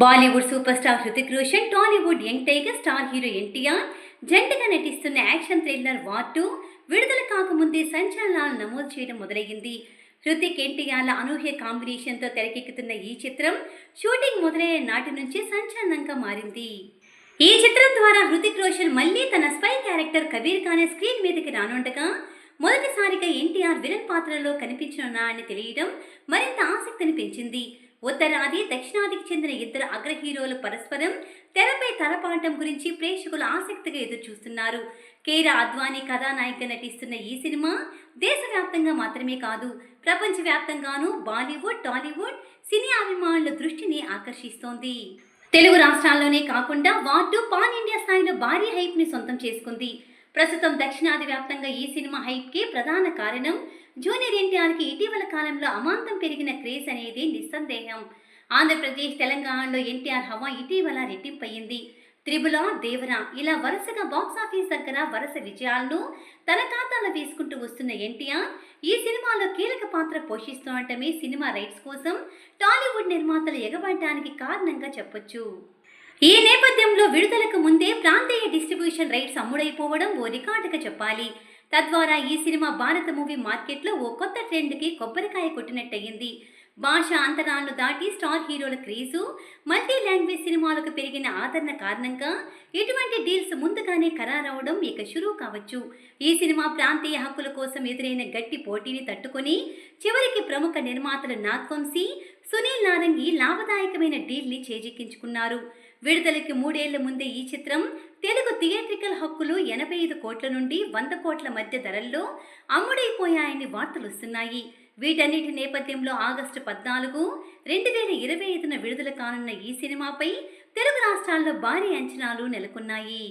Bollywood super star Hrithik Roshan, Tollywood young tiger star hero NTR జంటగా నటిస్తున్న action thriller war 2 విడుదల కాకముందే సంచలనాలు నమోదు చేయడం మొదలయ్యింది. హృతిక్ ఎన్టీఆర్ల అనూహ్య కాంబినేషన్తో తెరకెక్కుతున్న ఈ చిత్రం షూటింగ్ మొదలైన నాటి నుంచి సంచలనంగా మారింది. ఈ చిత్రం ద్వారా హృతిక్ రోషన్ మళ్లీ తన spy character Kabir Khan screen మీదకి రానుండగా మొదటిసారిగా ఎన్టీఆర్ విలన్ పాత్రలో కనిపించనున్నారని తెలియడం మరింత ఆసక్తిని పెంచింది. ఉత్తరాది, దక్షిణాదికి చెందిన ఇద్దరు అగ్ర హీరోలు పరస్పరం తెరపై తలపాటం గురించి ప్రేక్షకులు ఆసక్తిగా ఎదురుచూస్తున్నారు. కీరా అద్వానీ కథానాయికగా నటిస్తున్న ఈ సినిమా దేశవ్యాప్తంగా మాత్రమే కాదు, ప్రపంచవ్యాప్తంగానూ బాలీవుడ్, టాలీవుడ్ సినీ అభిమానుల దృష్టిని ఆకర్షిస్తోంది. తెలుగు రాష్ట్రాల్లోనే కాకుండా వార్ 2 పాన్ ఇండియా స్థాయిలో భారీ హైప్ ని సొంతం చేసుకుంది. ప్రస్తుతం దక్షిణాది వ్యాప్తంగా ఈ సినిమా హైప్కి ప్రధాన కారణం జూనియర్ ఎన్టీఆర్కి ఇటీవల కాలంలో అమాంతం పెరిగిన క్రేజ్ అనేది నిస్సందేహం. ఆంధ్రప్రదేశ్, తెలంగాణలో ఎన్టీఆర్ హవా ఇటీవల రెట్టింపయ్యింది. త్రిబుల, దేవర ఇలా వరుసగా బాక్సాఫీస్ దగ్గర వరుస విజయాలను తన ఖాతాలో వేసుకుంటూ వస్తున్న ఎన్టీఆర్ ఈ సినిమాలో కీలక పాత్ర పోషిస్తుండటమే సినిమా రైట్స్ కోసం టాలీవుడ్ నిర్మాతలు ఎగబడటానికి కారణంగా చెప్పొచ్చు. ఈ నేపథ్యంలో విడుదలకు ముందే ప్రాంతీయ డిస్ట్రిబ్యూషన్ రైట్స్ అమ్ముడైపోవడం ఓ రికార్డుగా చెప్పాలి. తద్వారా ఈ సినిమా భారత మూవీ మార్కెట్లో ఓ కొత్త ట్రెండ్కి కొబ్బరికాయ కొట్టినట్టయింది. భాషా అంతరాలను దాటి స్టార్ హీరోల క్రేజు, మల్టీ లాంగ్వేజ్ సినిమాలకు పెరిగిన ఆదరణ కారణంగా ఇటువంటి డీల్స్ ముందుగానే ఖరారవడం ఇక షురూ కావచ్చు. ఈ సినిమా ప్రాంతీయ హక్కుల కోసం ఎదురైన గట్టి పోటీని తట్టుకొని చివరికి ప్రముఖ నిర్మాతలు నాగ్వంశీ, సునీల్ నారంగి లాభదాయకమైన డీల్ని చేజిక్కించుకున్నారు. విడుదలకి 3 ఏళ్ల ముందే ఈ చిత్రం తెలుగు థియేట్రికల్ హక్కులు 85 కోట్ల నుండి 100 కోట్ల మధ్య ధరల్లో అమ్ముడైపోయాయని వార్తలు వస్తున్నాయి. వీటన్నిటి నేపథ్యంలో ఆగస్టు 14, 2025న విడుదల కానున్న ఈ సినిమాపై తెలుగు రాష్ట్రాల్లో భారీ అంచనాలు నెలకొన్నాయి.